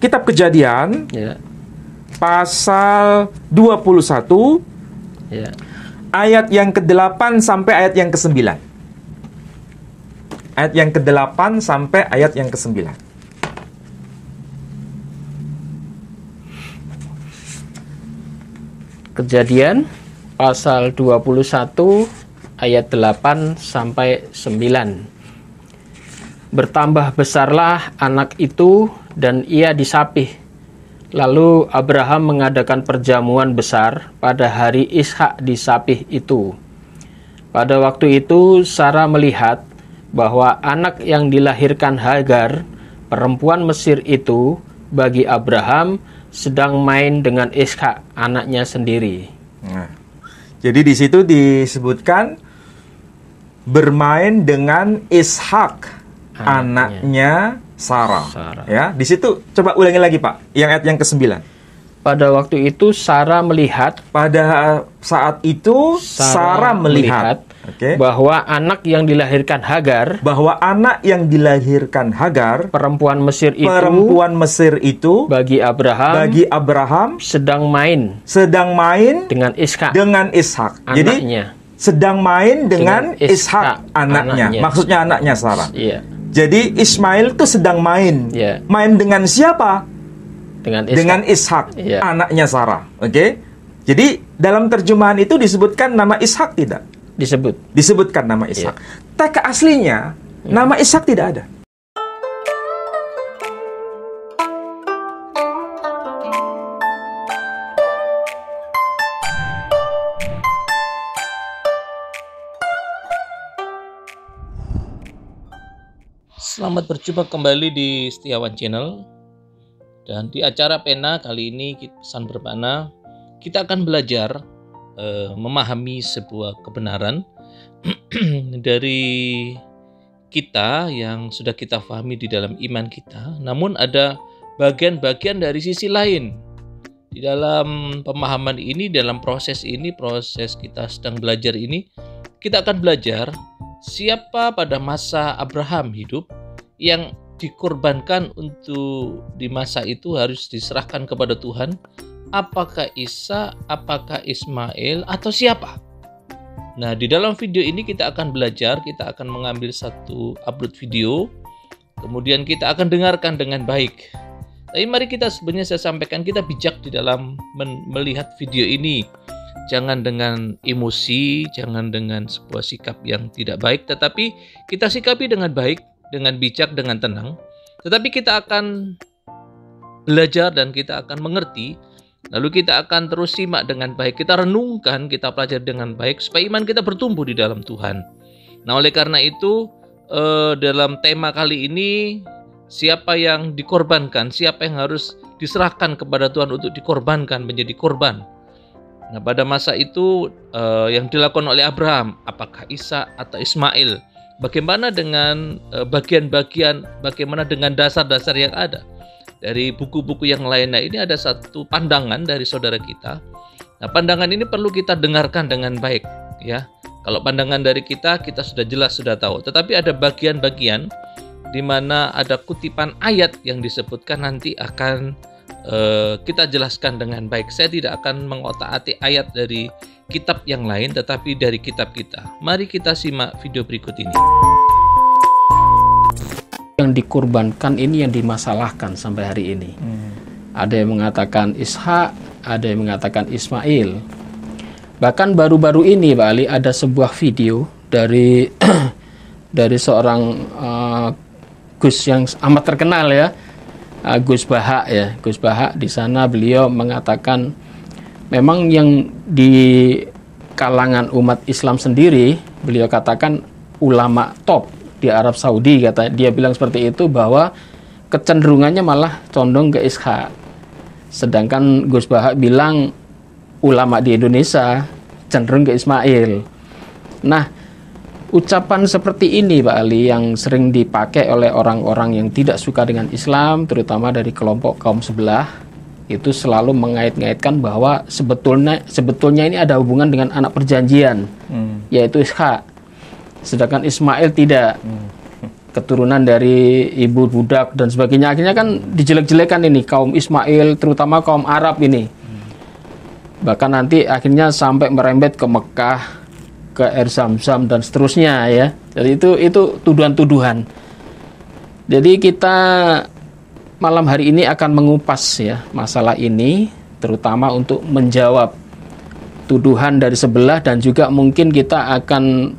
Kitab Kejadian Ya. pasal 21 Ya. ayat yang ke-8 sampai ayat yang ke-9. Ayat yang ke-8 sampai ayat yang ke-9. Kejadian pasal 21 ayat 8 sampai 9. Bertambah besarlah anak itu dan ia disapih. Lalu Abraham mengadakan perjamuan besar pada hari Ishak disapih itu. Pada waktu itu Sarah melihat bahwa anak yang dilahirkan Hagar, perempuan Mesir itu, bagi Abraham sedang main dengan Ishak, anaknya sendiri. Nah, jadi di situ disebutkan bermain dengan Ishak, anaknya Sarah. Ya, di situ coba ulangi lagi, Pak, yang ayat yang ke-9. Pada waktu itu Sarah melihat, pada saat itu Sarah melihat bahwa anak yang dilahirkan Hagar, perempuan Mesir itu, bagi Abraham sedang main dengan Ishak, Jadi sedang main dengan Ishak, anaknya. Maksudnya anaknya Sarah. Iya. Jadi Ismail itu sedang main. Yeah. Main dengan siapa? Dengan Ishak, yeah, anaknya Sarah. Oke. Jadi dalam terjemahan itu disebutkan nama Ishak tidak? Disebutkan nama Ishak. Yeah. Teks aslinya nama Ishak tidak ada. Selamat berjumpa kembali di Setiawan Channel. Dan di acara Pena kali ini, pesan bermakna, kita akan belajar memahami sebuah kebenaran dari kita yang sudah kita pahami di dalam iman kita. Namun ada bagian-bagian dari sisi lain. Di dalam pemahaman ini, dalam proses ini, proses kita sedang belajar ini, kita akan belajar siapa pada masa Abraham hidup yang dikorbankan untuk di masa itu harus diserahkan kepada Tuhan. Apakah Isa, apakah Ismail, atau siapa? Nah, di dalam video ini kita akan belajar, kita akan mengambil satu upload video, kemudian kita akan dengarkan dengan baik. Tapi mari kita, sebenarnya saya sampaikan, kita bijak di dalam melihat video ini. Jangan dengan emosi, jangan dengan sebuah sikap yang tidak baik, tetapi kita sikapi dengan baik, dengan bijak, dengan tenang. Tetapi kita akan belajar dan kita akan mengerti. Lalu kita akan terus simak dengan baik. Kita renungkan, kita pelajari dengan baik supaya iman kita bertumbuh di dalam Tuhan. Nah, oleh karena itu dalam tema kali ini, siapa yang dikorbankan, siapa yang harus diserahkan kepada Tuhan untuk dikorbankan, menjadi korban. Nah, pada masa itu yang dilakukan oleh Abraham, apakah Isa atau Ismail? Bagaimana dengan bagian-bagian, bagaimana dengan dasar-dasar yang ada dari buku-buku yang lainnya? Ini ada satu pandangan dari saudara kita. Nah, pandangan ini perlu kita dengarkan dengan baik, ya. Kalau pandangan dari kita sudah jelas, sudah tahu. Tetapi ada bagian-bagian di mana ada kutipan ayat yang disebutkan, nanti akan kita jelaskan dengan baik. Saya tidak akan mengotak-atik ayat dari kitab yang lain, tetapi dari kitab kita. Mari kita simak video berikut ini. Yang dikorbankan ini yang dimasalahkan sampai hari ini. Ada yang mengatakan Ishak, ada yang mengatakan Ismail. Bahkan baru-baru ini, Pak Ali, ada sebuah video dari dari seorang Gus yang amat terkenal, ya. Gus Bahak, ya. Gus Bahak, di sana beliau mengatakan memang yang di kalangan umat Islam sendiri, beliau katakan ulama top di Arab Saudi, kata dia bilang seperti itu, bahwa kecenderungannya malah condong ke Ishak. Sedangkan Gus Bahak bilang ulama di Indonesia cenderung ke Ismail. Nah, ucapan seperti ini, Pak Ali, yang sering dipakai oleh orang-orang yang tidak suka dengan Islam, terutama dari kelompok kaum sebelah, itu selalu mengait-ngaitkan bahwa sebetulnya ini ada hubungan dengan anak perjanjian, yaitu Ishak. Sedangkan Ismail tidak. keturunan dari ibu budak dan sebagainya. Akhirnya kan dijelek-jelekan ini kaum Ismail, terutama kaum Arab ini. Bahkan nanti akhirnya sampai merembet ke Mekah, ke Air Zam-Zam dan seterusnya ya. Jadi itu tuduhan-tuduhan. Jadi kita malam hari ini akan mengupas ya masalah ini, terutama untuk menjawab tuduhan dari sebelah, dan juga mungkin kita akan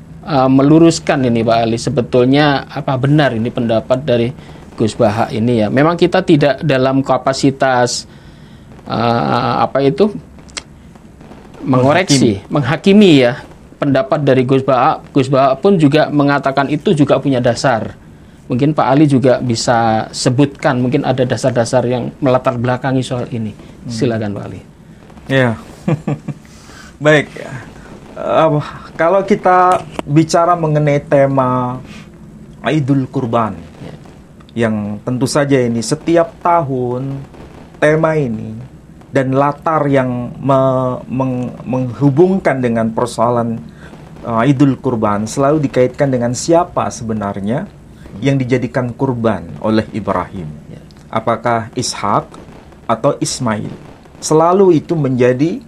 meluruskan ini Pak Ali, sebetulnya apa benar ini pendapat dari Gus Baha ini ya. Memang kita tidak dalam kapasitas mengoreksi, menghakimi ya pendapat dari Gus Baha. Gus Baha pun juga mengatakan itu juga punya dasar. Mungkin Pak Ali juga bisa sebutkan, mungkin ada dasar-dasar yang melatar belakangi soal ini. Silakan Pak Ali. Ya. Baik, kalau kita bicara mengenai tema Idul Kurban, yang tentu saja ini setiap tahun tema ini dan latar yang menghubungkan dengan persoalan Idul Kurban selalu dikaitkan dengan siapa sebenarnya yang dijadikan kurban oleh Ibrahim. Apakah Ishak atau Ismail? Selalu itu menjadi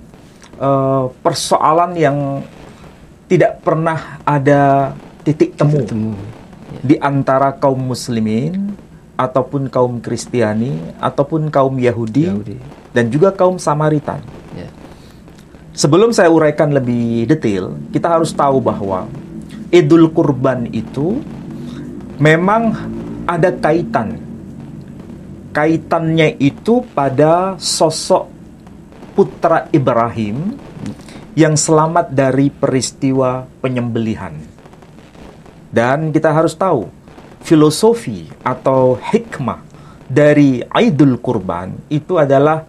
persoalan yang tidak pernah ada titik temu di antara kaum muslimin ataupun kaum Kristiani ataupun kaum Yahudi dan juga kaum Samaritan. Sebelum saya uraikan lebih detail, kita harus tahu bahwa Idul Kurban itu memang ada kaitannya itu pada sosok putra Ibrahim yang selamat dari peristiwa penyembelihan. Dan kita harus tahu filosofi atau hikmah dari Idul Kurban itu adalah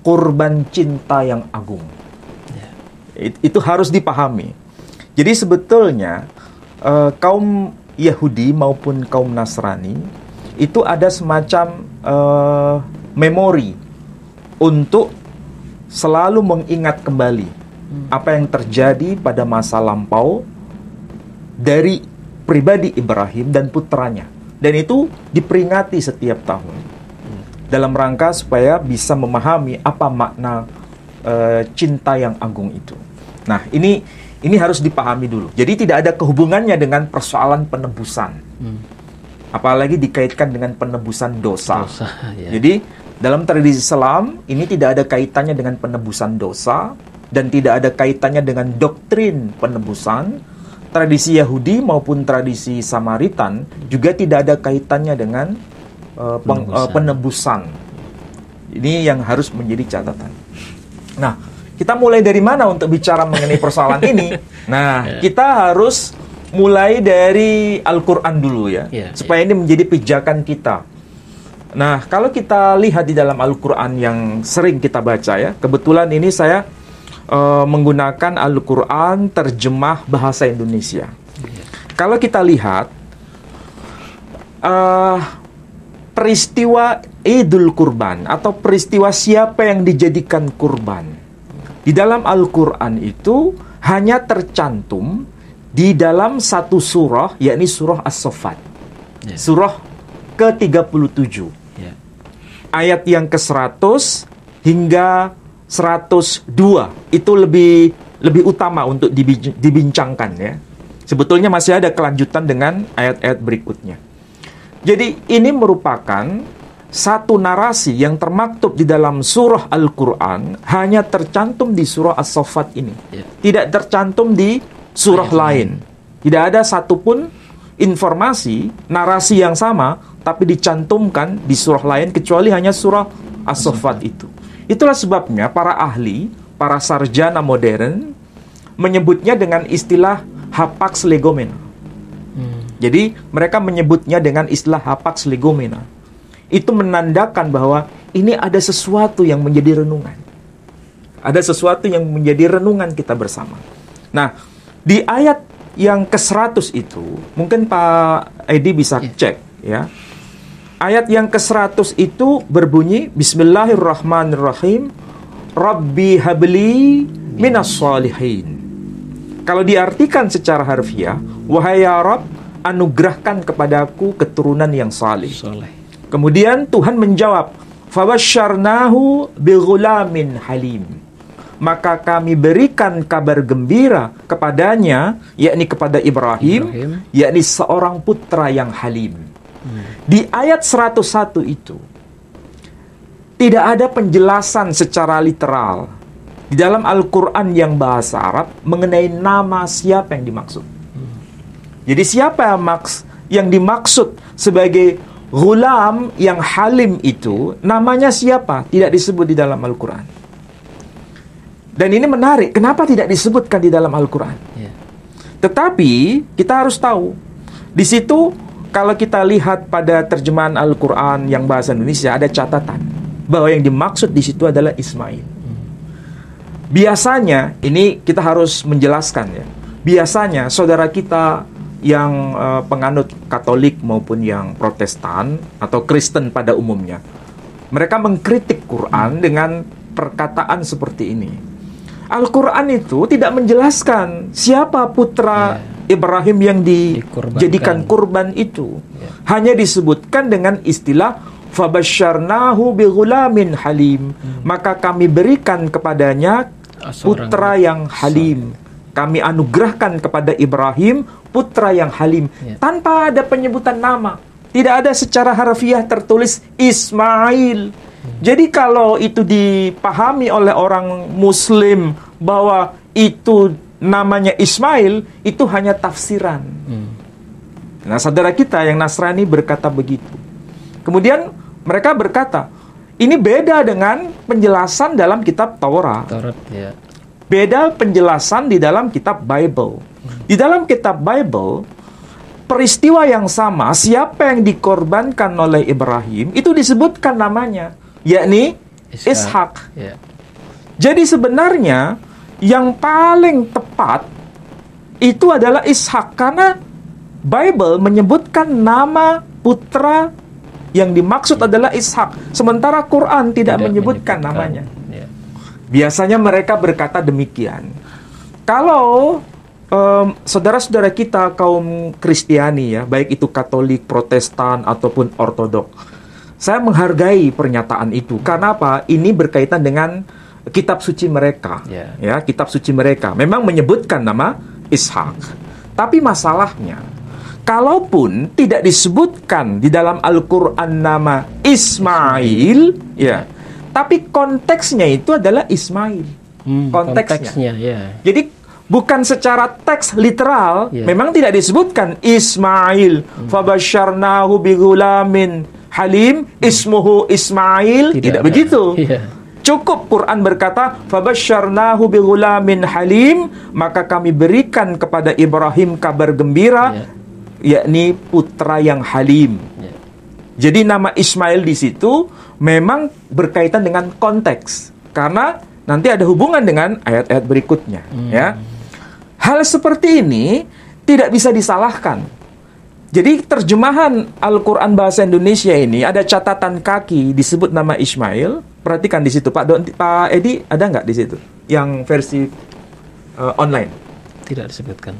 kurban cinta yang agung. Itu harus dipahami. Jadi sebetulnya kaum Yahudi maupun kaum Nasrani itu ada semacam memori untuk selalu mengingat kembali apa yang terjadi pada masa lampau dari pribadi Ibrahim dan putranya. Dan itu diperingati setiap tahun dalam rangka supaya bisa memahami apa makna cinta yang agung itu. Nah, ini harus dipahami dulu. Jadi tidak ada kehubungannya dengan persoalan penebusan. Apalagi dikaitkan dengan penebusan dosa. Ya. Jadi dalam tradisi Islam, ini tidak ada kaitannya dengan penebusan dosa dan tidak ada kaitannya dengan doktrin penebusan. Tradisi Yahudi maupun tradisi Samaritan juga tidak ada kaitannya dengan penebusan. Ini yang harus menjadi catatan. Nah, kita mulai dari mana untuk bicara mengenai persoalan ini? Nah, kita harus mulai dari Al-Quran dulu ya, supaya ini menjadi pijakan kita. Nah, kalau kita lihat di dalam Al-Quran yang sering kita baca ya, kebetulan ini saya menggunakan Al-Quran terjemah bahasa Indonesia. Kalau kita lihat peristiwa Idul Kurban atau peristiwa siapa yang dijadikan kurban di dalam Al-Quran itu hanya tercantum di dalam satu surah, yakni surah As-Saffat, surah ke-37. Ayat yang ke-100 hingga 102 itu lebih utama untuk dibincangkan ya. Sebetulnya masih ada kelanjutan dengan ayat-ayat berikutnya. Jadi ini merupakan satu narasi yang termaktub di dalam surah Al-Quran, hanya tercantum di surah As-Saffat ini. Tidak tercantum di surah lain. Tidak ada satupun informasi, narasi yang sama, tapi dicantumkan di surah lain, kecuali hanya surah As-Saffat itu. Itulah sebabnya para ahli, para sarjana modern, menyebutnya dengan istilah hapax legomena. Jadi, mereka menyebutnya dengan istilah hapax legomena. Itu menandakan bahwa ini ada sesuatu yang menjadi renungan. Ada sesuatu yang menjadi renungan kita bersama. Nah, di ayat yang ke-100 itu, mungkin Pak Edi bisa cek ya. Ayat yang ke-100 itu berbunyi Bismillahirrahmanirrahim, Rabbi habli minas shalihin. Kalau diartikan secara harfiah, wahai ya Rabb, anugerahkan kepadaku keturunan yang saleh. Soleh. Kemudian Tuhan menjawab, fabasyarnahu bighulamin halim. Maka kami berikan kabar gembira kepadanya, yakni kepada Ibrahim, yakni seorang putra yang halim. Di ayat 101 itu tidak ada penjelasan secara literal di dalam Al-Quran yang bahasa Arab mengenai nama siapa yang dimaksud. Jadi siapa yang dimaksud sebagai ghulam yang halim itu, namanya siapa? Tidak disebut di dalam Al-Quran. Dan ini menarik, kenapa tidak disebutkan di dalam Al-Quran? Ya. Tetapi kita harus tahu, di situ kalau kita lihat pada terjemahan Al-Quran yang bahasa Indonesia ada catatan bahwa yang dimaksud di situ adalah Ismail. Biasanya, ini kita harus menjelaskan ya. Biasanya saudara kita yang penganut Katolik maupun yang Protestan atau Kristen pada umumnya, mereka mengkritik Quran dengan perkataan seperti ini. Al-Quran itu tidak menjelaskan siapa putra Ibrahim yang dijadikan kurban itu. Hanya disebutkan dengan istilah fabasyarnahu bighulamin halim. Maka kami berikan kepadanya putra yang halim. Kami anugerahkan kepada Ibrahim putra yang halim. Tanpa ada penyebutan nama. Tidak ada secara harfiah tertulis Ismail. Jadi kalau itu dipahami oleh orang Muslim bahwa itu namanya Ismail, itu hanya tafsiran. Nah, saudara kita yang Nasrani berkata begitu. Kemudian mereka berkata, ini beda dengan penjelasan dalam kitab Taurat. Ya. Beda penjelasan di dalam kitab Bible. Di dalam kitab Bible, peristiwa yang sama, siapa yang dikorbankan oleh Ibrahim, itu disebutkan namanya, yakni Ishak. Ya. Jadi sebenarnya yang paling tepat itu adalah Ishak, karena Bible menyebutkan nama putra yang dimaksud adalah Ishak, sementara Quran tidak menyebutkan namanya. Ya. Biasanya mereka berkata demikian. Kalau saudara-saudara kita kaum Kristiani ya, baik itu Katolik, Protestan ataupun Ortodok, saya menghargai pernyataan itu. Karena apa? Ini berkaitan dengan kitab suci mereka. Ya, kitab suci mereka memang menyebutkan nama Ishak. Tapi masalahnya, kalaupun tidak disebutkan di dalam Al-Quran nama Ismail, ya, tapi konteksnya itu adalah Ismail. Konteksnya. Ya. Jadi bukan secara teks literal, memang tidak disebutkan Ismail. Fabasyarnahu bighulamin halim, ismuhu Ismail. Tidak begitu. Cukup Quran berkata, fabasyarnahu bighulamin halim, maka kami berikan kepada Ibrahim kabar gembira, yakni putra yang halim. Jadi nama Ismail di situ memang berkaitan dengan konteks, karena nanti ada hubungan dengan ayat-ayat berikutnya. Ya, hal seperti ini tidak bisa disalahkan. Jadi terjemahan Al-Quran bahasa Indonesia ini ada catatan kaki disebut nama Ismail. Perhatikan di situ, Pak Edi, ada nggak di situ yang versi online? Tidak disebutkan.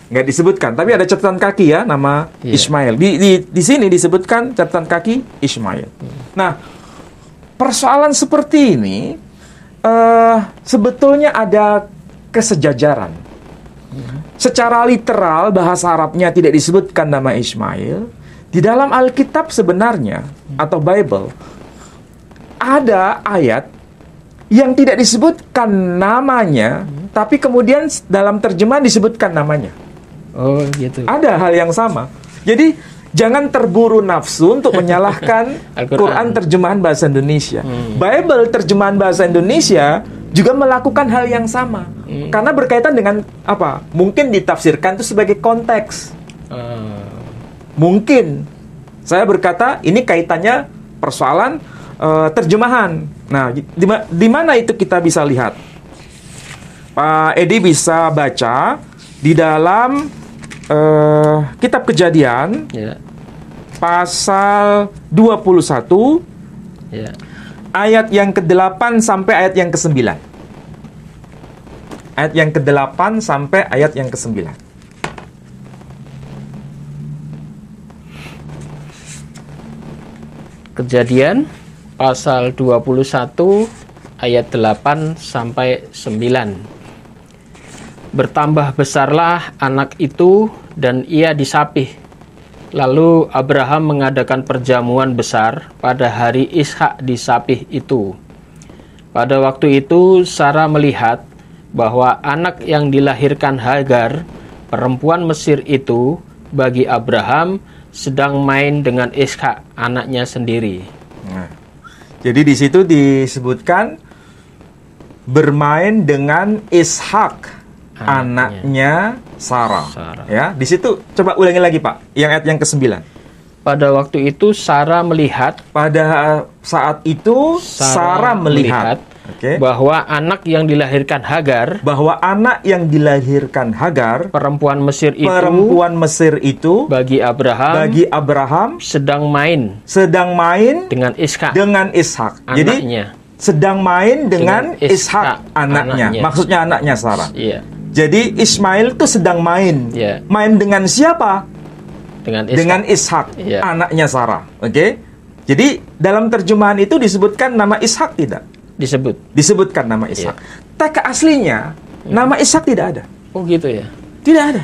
Nggak disebutkan, tapi ada catatan kaki ya, nama Ismail. Di sini disebutkan catatan kaki Ismail. Nah, persoalan seperti ini sebetulnya ada kesejajaran. Secara literal bahasa Arabnya tidak disebutkan nama Ismail. Di dalam Alkitab sebenarnya atau Bible ada ayat yang tidak disebutkan namanya, tapi kemudian dalam terjemahan disebutkan namanya. Oh, gitu. Ada hal yang sama. Jadi jangan terburu nafsu untuk menyalahkan Quran terjemahan bahasa Indonesia. Bible terjemahan bahasa Indonesia juga melakukan hal yang sama. Karena berkaitan dengan apa? Mungkin ditafsirkan itu sebagai konteks. Mungkin saya berkata ini kaitannya persoalan terjemahan. Nah, di mana itu kita bisa lihat? Pak Edi bisa baca di dalam kitab Kejadian pasal 21 ayat yang ke-8 sampai ayat yang ke-9. Ayat yang ke-8 sampai ayat yang ke-9. Kejadian pasal 21 ayat 8 sampai 9. Bertambah besarlah anak itu dan ia disapih. Lalu Abraham mengadakan perjamuan besar pada hari Ishak disapih itu. Pada waktu itu Sarah melihat bahwa anak yang dilahirkan Hagar, perempuan Mesir itu, bagi Abraham sedang main dengan Ishak, anaknya sendiri. Nah, jadi di situ disebutkan bermain dengan Ishak, anaknya Sarah. Ya, di situ coba ulangi lagi Pak, yang ayat yang ke-9. Pada waktu itu Sarah melihat, pada saat itu Sarah melihat bahwa anak yang dilahirkan Hagar, perempuan Mesir itu, bagi Abraham sedang main dengan Ishak, Jadi sedang main dengan Ishak, anaknya. Maksudnya anaknya Sarah. Iya. Jadi Ismail itu sedang main. Iya. Main dengan siapa? Dengan Ishak, Iya. anaknya Sarah. Oke. Jadi dalam terjemahan itu disebutkan nama Ishak tidak? Disebutkan nama Ishak. Teks aslinya nama Ishak tidak ada. Oh gitu ya? Tidak ada.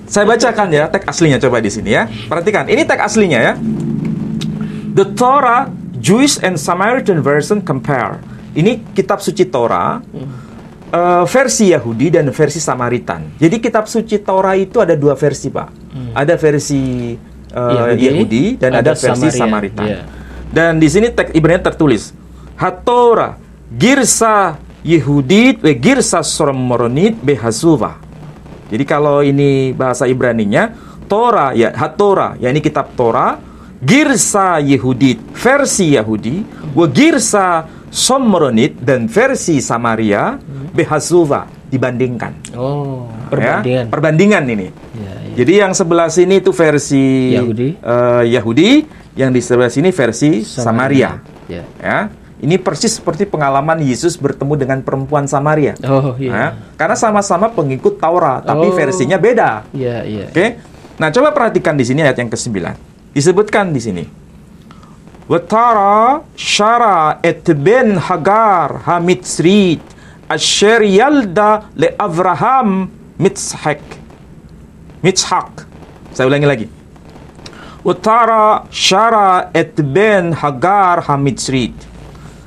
Saya bacakan ya teks aslinya, coba di sini ya. Perhatikan, ini teks aslinya ya. The Torah, Jewish and Samaritan version compare. Ini kitab suci Torah, versi Yahudi dan versi Samaritan. Jadi kitab suci Torah itu ada dua versi Pak. Ada versi Yahudi dan ada versi Samaritan. Yeah. Dan di sini teks Ibrani tertulis Hatorah girsa Yehudit we girsa Soromoronit behazuva. Jadi kalau ini bahasa Ibraninya Torah ya Hatorah, ya ini kitab Torah, girsa Yehudit versi Yahudi, we girsa Somoronit dan versi Samaria behazuva, dibandingkan. Oh, perbandingan. Ya, perbandingan ini. Ya, ya. Jadi yang sebelah sini itu versi Yahudi, yang di sebelah sini versi Samaria. Ya. Ya. Ini persis seperti pengalaman Yesus bertemu dengan perempuan Samaria. Oh iya. Ya. Karena sama-sama pengikut Taurat, tapi versinya beda. Iya, iya. Oke. Nah, coba perhatikan di sini ayat yang ke-9. Disebutkan di sini. Watara syara et ben Hagar hamitsrit asher yalda le Avraham mitshak. Saya ulangi lagi. Watara syara et ben Hagar hamitsrit.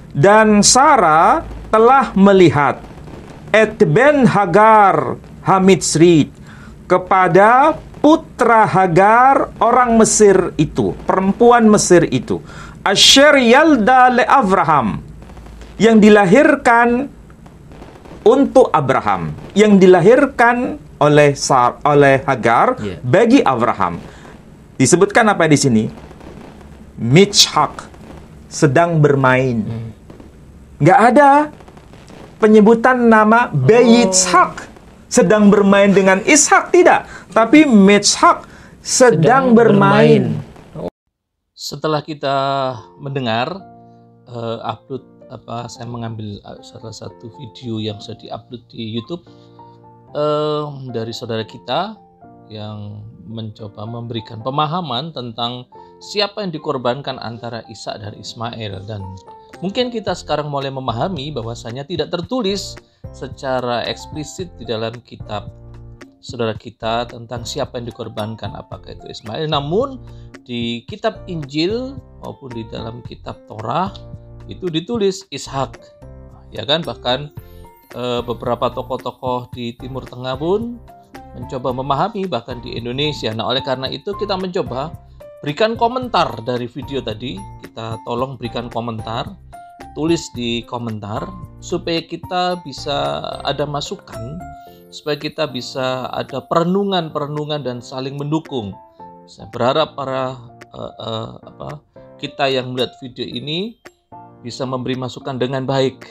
Dan Sarah telah melihat et ben Hagar hamitsrit, kepada putra Hagar orang Mesir itu, perempuan Mesir itu, asher yalda le Avraham, yang dilahirkan untuk Abraham, yang dilahirkan oleh Hagar bagi Abraham. Disebutkan apa di sini? Mitshak, sedang bermain. Nggak ada penyebutan nama Yitzhak, sedang bermain dengan Ishak, tidak. Tapi Mitshak sedang bermain. Setelah kita mendengar saya mengambil salah satu video yang sudah diupload di YouTube dari saudara kita yang mencoba memberikan pemahaman tentang siapa yang dikorbankan antara Ishak dan Ismail, dan mungkin kita sekarang mulai memahami bahwasanya tidak tertulis secara eksplisit di dalam kitab saudara kita tentang siapa yang dikorbankan, apakah itu Ismail, namun di kitab Injil maupun di dalam kitab Torah itu ditulis Ishak, ya kan? Bahkan beberapa tokoh-tokoh di Timur Tengah pun mencoba memahami, bahkan di Indonesia. Nah, oleh karena itu kita mencoba berikan komentar dari video tadi. Kita tolong berikan komentar, tulis di komentar supaya kita bisa ada masukan, supaya kita bisa ada perenungan dan saling mendukung. Saya berharap para kita yang melihat video ini bisa memberi masukan dengan baik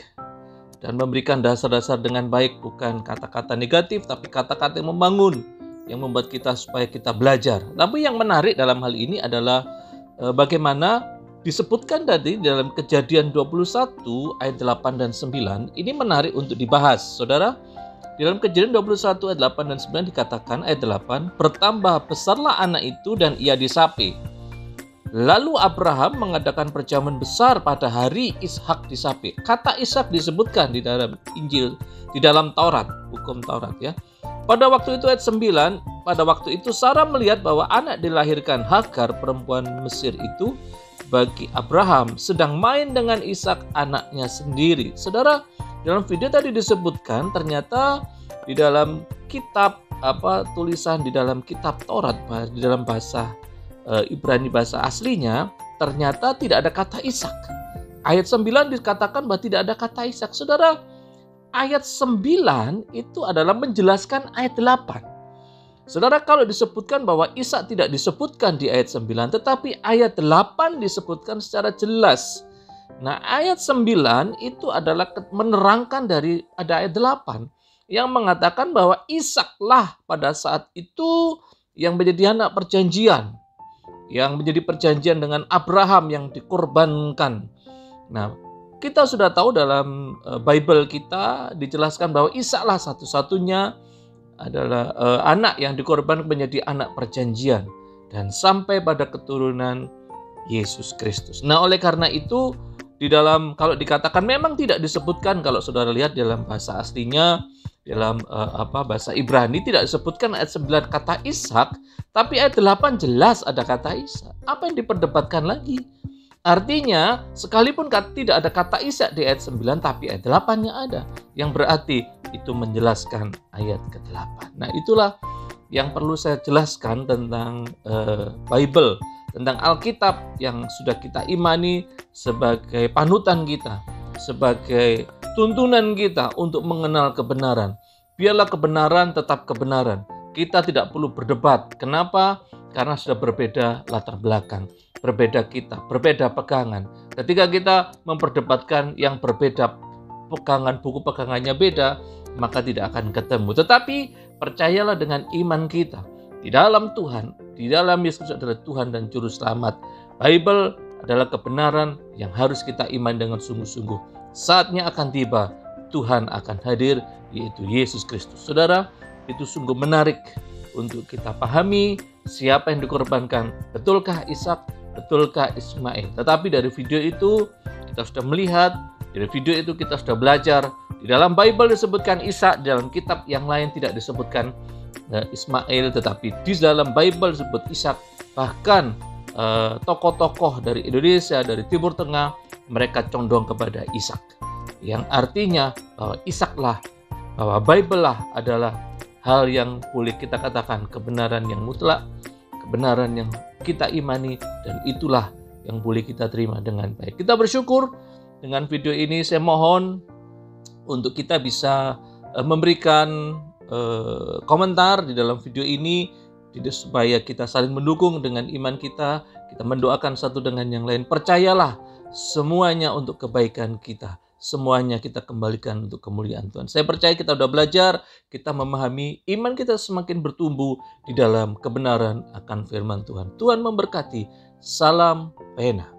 dan memberikan dasar-dasar dengan baik, bukan kata-kata negatif tapi kata-kata yang membangun, yang membuat kita supaya kita belajar. Tapi yang menarik dalam hal ini adalah bagaimana disebutkan tadi dalam Kejadian 21 ayat 8 dan 9. Ini menarik untuk dibahas. Saudara, di dalam Kejadian 21 ayat 8 dan 9 dikatakan ayat 8, bertambah besarlah anak itu dan ia disapi. Lalu Abraham mengadakan perjamuan besar pada hari Ishak disapih. Kata Ishak disebutkan di dalam Injil, di dalam Taurat, hukum Taurat ya. Pada waktu itu ayat 9, pada waktu itu Sarah melihat bahwa anak dilahirkan Hagar perempuan Mesir itu bagi Abraham sedang main dengan Ishak anaknya sendiri. Saudara, dalam video tadi disebutkan ternyata di dalam kitab tulisan di dalam kitab Taurat di dalam bahasa Ibrani bahasa aslinya ternyata tidak ada kata Ishak. Ayat 9 dikatakan bahwa tidak ada kata Ishak. Saudara, ayat 9 itu adalah menjelaskan ayat 8. Saudara, kalau disebutkan bahwa Ishak tidak disebutkan di ayat 9, tetapi ayat 8 disebutkan secara jelas. Nah, ayat 9 itu adalah menerangkan dari ada ayat 8 yang mengatakan bahwa Ishaklah pada saat itu yang menjadi anak perjanjian, yang menjadi perjanjian dengan Abraham yang dikorbankan. Nah, kita sudah tahu dalam Bible kita dijelaskan bahwa Ishaklah satu-satunya adalah anak yang dikorbankan menjadi anak perjanjian dan sampai pada keturunan Yesus Kristus. Nah, oleh karena itu di dalam kalau dikatakan memang tidak disebutkan, kalau saudara lihat dalam bahasa aslinya dalam bahasa Ibrani tidak disebutkan ayat 9 kata Ishak, tapi ayat 8 jelas ada kata Ishak. Apa yang diperdebatkan lagi? Artinya, sekalipun tidak ada kata Ishak di ayat 9, tapi ayat 8-nya ada. Yang berarti itu menjelaskan ayat ke-8. Nah, itulah yang perlu saya jelaskan tentang Bible, tentang Alkitab yang sudah kita imani sebagai panutan kita, sebagai tuntunan kita untuk mengenal kebenaran. Biarlah kebenaran tetap kebenaran. Kita tidak perlu berdebat. Kenapa? Karena sudah berbeda latar belakang, berbeda kita, berbeda pegangan. Ketika kita memperdebatkan yang berbeda pegangan, buku pegangannya beda, maka tidak akan ketemu. Tetapi percayalah dengan iman kita di dalam Tuhan, di dalam Yesus adalah Tuhan dan Juru Selamat. Bible adalah kebenaran yang harus kita iman dengan sungguh-sungguh. Saatnya akan tiba, Tuhan akan hadir, yaitu Yesus Kristus. Saudara, itu sungguh menarik untuk kita pahami siapa yang dikorbankan. Betulkah Ishak? Betulkah Ismail? Tetapi dari video itu kita sudah melihat, dari video itu kita sudah belajar. Di dalam Bible disebutkan Ishak, di dalam kitab yang lain tidak disebutkan Ismail, tetapi di dalam Bible disebut Ishak. Bahkan tokoh-tokoh dari Indonesia, dari Timur Tengah, mereka condong kepada Ishak. Yang artinya bahwa Ishaklah, bahwa Bible lah adalah hal yang boleh kita katakan kebenaran yang mutlak, kebenaran yang kita imani, dan itulah yang boleh kita terima dengan baik. Kita bersyukur dengan video ini. Saya mohon untuk kita bisa memberikan komentar di dalam video ini, supaya kita saling mendukung dengan iman kita mendoakan satu dengan yang lain. Percayalah, semuanya untuk kebaikan kita. Semuanya kita kembalikan untuk kemuliaan Tuhan. Saya percaya kita sudah belajar, kita memahami, iman kita semakin bertumbuh di dalam kebenaran akan firman Tuhan. Tuhan memberkati. Salam pena.